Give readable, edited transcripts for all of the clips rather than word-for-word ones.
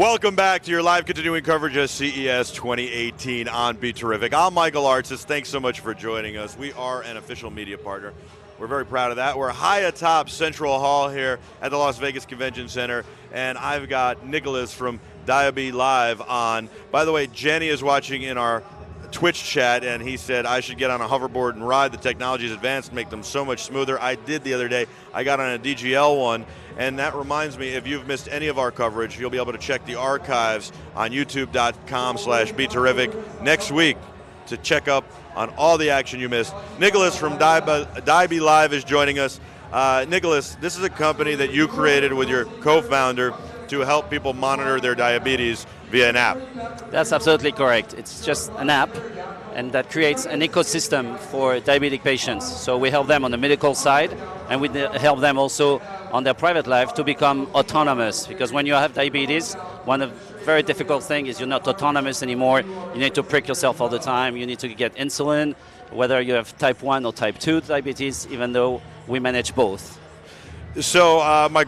Welcome back to your live continuing coverage of CES 2018 on BeTerrific. I'm Michael Artsis. Thanks so much for joining us. We are an official media partner. We're very proud of that. We're high atop Central Hall here at the Las Vegas Convention Center, and I've got Nicholas from Diabilive on. By the way, Jenny is watching in our Twitch chat, and he said I should get on a hoverboard and ride. The technology is advanced, make them so much smoother. I did the other day. I got on a DGL one, and that reminds me, if you've missed any of our coverage, you'll be able to check the archives on youtube.com/BeTerrific next week to check up on all the action you missed. Nicholas from Diabilive is joining us. Nicholas, this is a company that you created with your co-founder to help people monitor their diabetes via an app. That's absolutely correct. It's just an app, and that creates an ecosystem for diabetic patients. So we help them on the medical side, and we help them also on their private life to become autonomous. Because when you have diabetes, one of the very difficult thing is you're not autonomous anymore. You need to prick yourself all the time. You need to get insulin, whether you have type 1 or type 2 diabetes, even though we manage both. So both my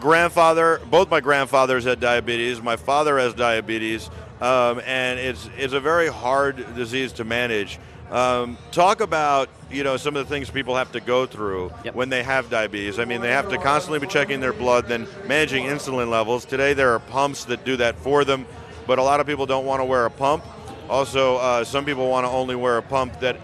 grandfathers had diabetes. My father has diabetes, and it's a very hard disease to manage. Talk about some of the things people have to go through when they have diabetes. I mean, they have to constantly be checking their blood, then managing insulin levels. Today there are pumps that do that for them, but a lot of people don't want to wear a pump. Also, some people want to only wear a pump that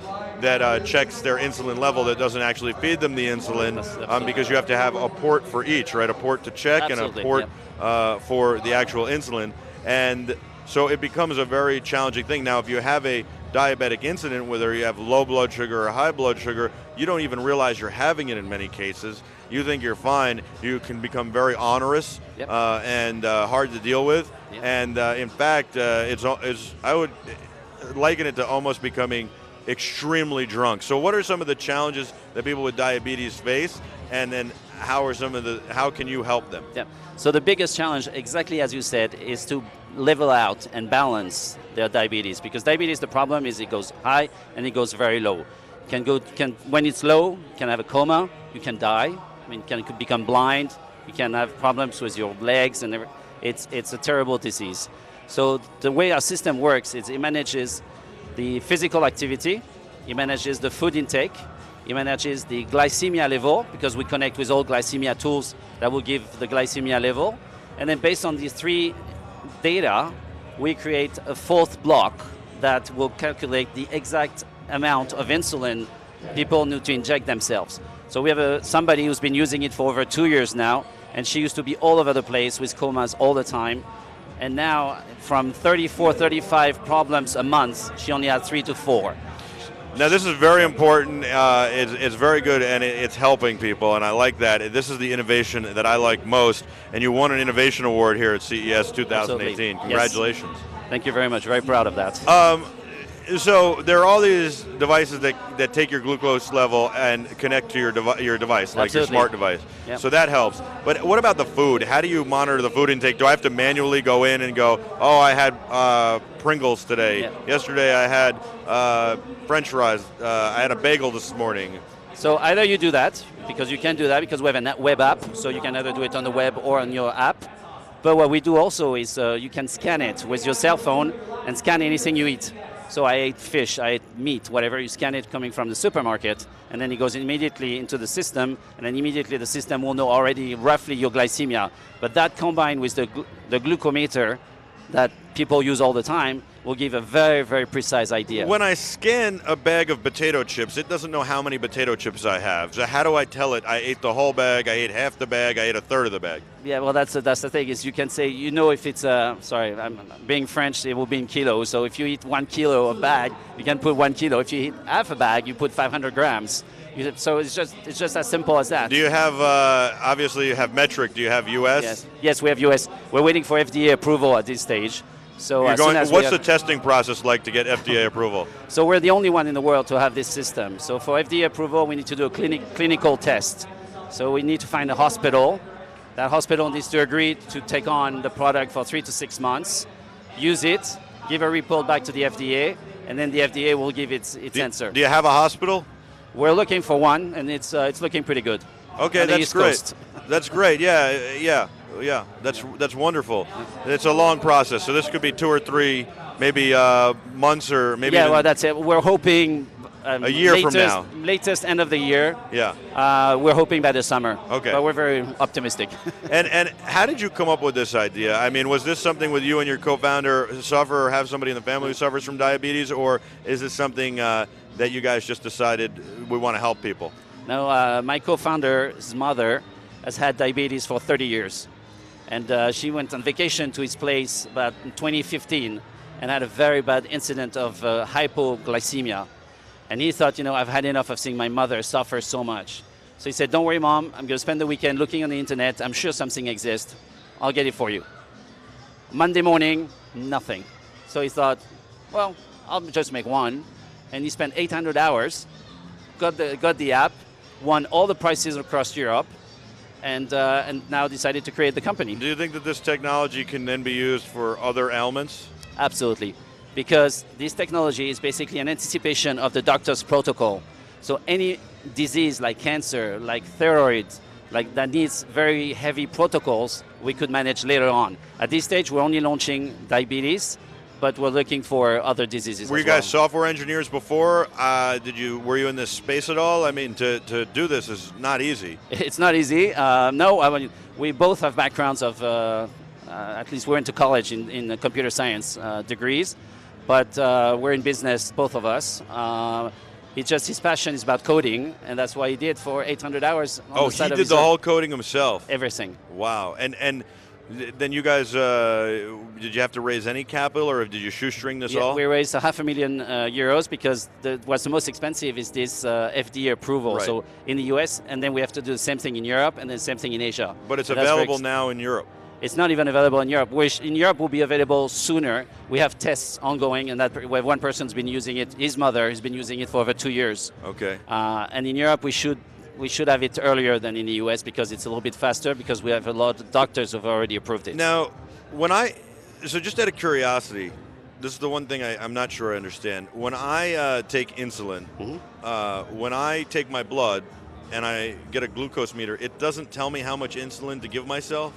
checks their insulin level, that doesn't actually feed them the insulin, because you have to have a port for each, right? A port to check and a port for the actual insulin. And so it becomes a very challenging thing. Now, if you have a diabetic incident, whether you have low blood sugar or high blood sugar, you don't even realize you're having it in many cases. You think you're fine. You can become very onerous and hard to deal with. And in fact, I would liken it to almost becoming extremely drunk. So what are some of the challenges that people with diabetes face, and then how can you help them? So the biggest challenge, exactly as you said, is to level out and balance their diabetes, because diabetes, the problem is it goes high and it goes very low. When it's low, you can have a coma, you can die, you can become blind, you can have problems with your legs, and it's a terrible disease. So the way our system works is it manages the physical activity, it manages the food intake, it manages the glycemia level, because we connect with all glycemia tools that will give the glycemia level. And then based on these three data, we create a fourth block that will calculate the exact amount of insulin people need to inject themselves. So we have somebody who's been using it for over 2 years now, and she used to be all over the place with comas all the time. And now, from 34, 35 problems a month, she only had 3 to 4. Now, this is very important. It's very good, and it's helping people, and I like that. This is the innovation that I like most, and you won an innovation award here at CES 2018. Absolutely. Congratulations. Yes. Thank you very much. Very proud of that. So there are all these devices that take your glucose level and connect to your device, like your smart device. Yep. So that helps. But what about the food? How do you monitor the food intake? Do I have to manually go in and go, oh, I had Pringles today. Yep. Yesterday I had French fries. I had a bagel this morning. So either you do that, because you can do that because we have a web app, so you can either do it on the web or on your app. But what we do also is you can scan it with your cell phone and scan anything you eat. So I ate fish, I ate meat, whatever, you scan it coming from the supermarket, and then it goes immediately into the system, and then immediately the system will know already roughly your glycemia. But that combined with the glucometer that people use all the time will give a very, very precise idea. When I scan a bag of potato chips, it doesn't know how many potato chips I have. So how do I tell it I ate the whole bag, I ate half the bag, I ate a third of the bag? Yeah, well, that's the thing, is you can say, if it's, I'm being French, it will be in kilos. So if you eat 1 kilo of bag, you can put 1 kilo. If you eat half a bag, you put 500 grams. So it's just as simple as that. Do you have, obviously you have metric, do you have US? Yes, we have US. We're waiting for FDA approval at this stage. So what's the testing process like to get FDA approval? So we're the only one in the world to have this system. So for FDA approval, we need to do a clinical test. So we need to find a hospital. That hospital needs to agree to take on the product for 3 to 6 months, use it, give a report back to the FDA, and then the FDA will give its answer. Do you have a hospital? We're looking for one, and it's looking pretty good. Okay, that's great. That's great. Yeah. Yeah, that's wonderful. It's a long process, so this could be 2 or 3, maybe months, or maybe Yeah, even well, that's it. We're hoping a year from now. Latest end of the year. Yeah. We're hoping by the summer. Okay. But we're very optimistic. And how did you come up with this idea? I mean, was this something with you and your co-founder suffer or have somebody in the family who suffers from diabetes, or is this something that you guys just decided we want to help people? No, my co-founder's mother has had diabetes for 30 years. And she went on vacation to his place about in 2015 and had a very bad incident of hypoglycemia. And he thought, I've had enough of seeing my mother suffer so much. So he said, don't worry, Mom, I'm going to spend the weekend looking on the internet. I'm sure something exists. I'll get it for you. Monday morning, nothing. So he thought, well, I'll just make one. And he spent 800 hours, got the app, won all the prizes across Europe, and now decided to create the company. Do you think that this technology can then be used for other ailments? Absolutely, because this technology is basically an anticipation of the doctor's protocol. So any disease like cancer, like thyroid, like that needs very heavy protocols, we could manage later on. At this stage, we're only launching diabetes, but we're looking for other diseases. Were you guys software engineers before? Were you in this space at all? I mean, to do this is not easy. It's not easy. No, I mean, we both have backgrounds of, at least we're into college in computer science degrees, but we're in business, both of us. It's just his passion is about coding, and that's why he did for 800 hours on the side of his he did the whole coding himself? Everything. Wow. And then you guys, did you have to raise any capital, or did you shoestring this all? We raised €500,000 because what's the most expensive is this FDA approval. Right. So in the US, and then we have to do the same thing in Europe, and then the same thing in Asia. But it's available now in Europe. It's not even available in Europe. Which in Europe will be available sooner. We have tests ongoing, and that where one person's been using it. His mother has been using it for over 2 years. Okay. And in Europe, we should have it earlier than in the US because it's a little bit faster because we have a lot of doctors who have already approved it. Now, so just out of curiosity, this is the one thing I'm not sure I understand. When I take insulin, when I take my blood and I get a glucose meter, it doesn't tell me how much insulin to give myself?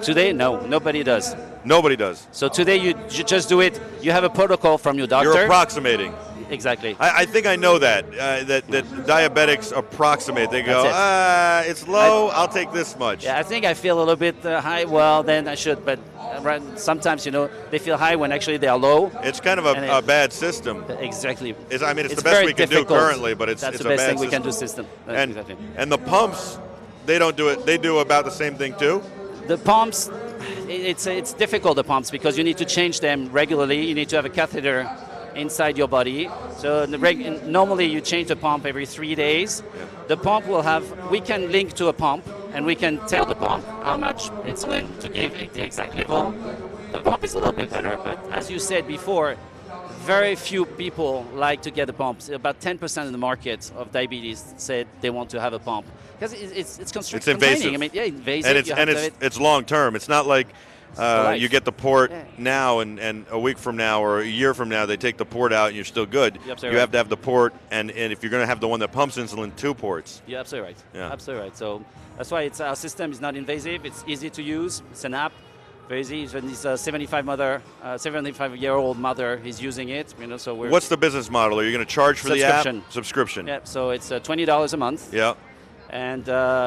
Today, no, nobody does. Nobody does. So today you just do it. You have a protocol from your doctor. You're approximating. Exactly. I think I know that diabetics approximate. They go, it's low, I'll take this much. Yeah, I think I feel a little bit high. Well, then I should. But sometimes, they feel high when actually they are low. It's kind of a bad system. Exactly. It's the best we can do currently, but it's That's a the best bad thing we system. can do system. Exactly. And the pumps, they don't do it. They do about the same thing too? The pumps, it's difficult, the pumps, because you need to change them regularly. You need to have a catheter inside your body. So normally you change the pump every 3 days. Yeah. The pump we can link to a pump, and we can tell the pump how much insulin to give at the exact level. The pump is a little bit better, but as you said before, very few people like to get a pump. About 10% of the market of diabetes said they want to have a pump. Because it's invasive. I mean, yeah, invasive. And it's long term. It's not like you get the port now, and a week from now or a year from now they take the port out and you're still good. You have to have the port, and if you're going to have the one that pumps insulin, 2 ports. You're absolutely right. Yeah. Absolutely right. So that's why our system is not invasive. It's easy to use. It's an app. Very easy. Even this 75-year-old mother is using it. So what's the business model? Are you going to charge for the app? Subscription. Yeah. So it's $20 a month. Yeah. And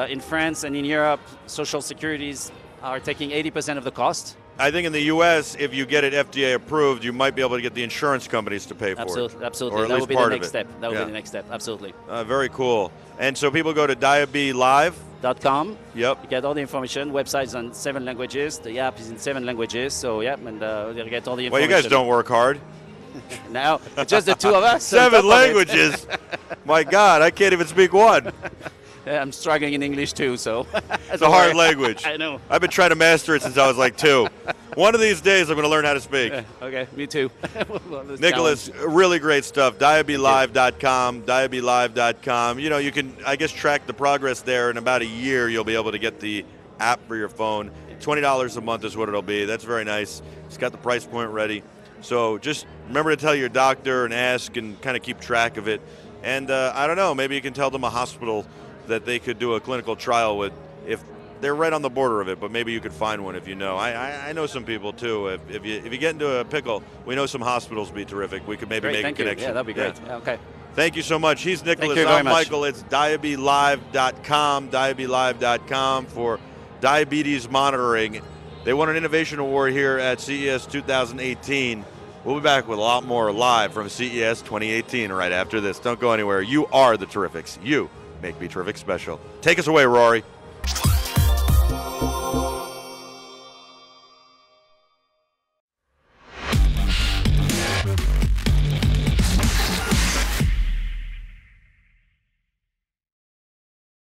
in France and in Europe, social securities are taking 80% of the cost. I think in the U.S., if you get it FDA approved, you might be able to get the insurance companies to pay for it. Absolutely. Or at that least would be part the of next it. step. That would be the next step. Absolutely. Very cool. And so people go to Diabilive.com. Yep. You get all the information. Website's on 7 languages. The app is in 7 languages. So, and you get all the information. Well, you guys don't work hard. No, just the two of us. 7 languages? My God, I can't even speak one. Yeah, I'm struggling in English too, so. It's a hard language. I know. I've been trying to master it since I was like 2. One of these days I'm going to learn how to speak. Okay, me too. Nicholas, really great stuff. Diabilive.com, Diabilive.com. You can, I guess, track the progress there. In about a year, you'll be able to get the app for your phone. $20 a month is what it'll be. That's very nice. It's got the price point ready. So just remember to tell your doctor and ask and kind of keep track of it. And I don't know, maybe you can tell them a hospital that they could do a clinical trial with if they're right on the border of it, but maybe you could find one if you know. I know some people too. If you get into a pickle, we know some hospitals be terrific. We could maybe make a connection. Yeah, that'd be great. Yeah, okay. Thank you so much. He's Nicholas. Thank you very I'm much. Michael. It's Diabilive.com, Diabilive.com for diabetes monitoring. They won an innovation award here at CES 2018. We'll be back with a lot more live from CES 2018 right after this. Don't go anywhere. You are the Terrifics. You make BeTerrific special. Take us away, Rory.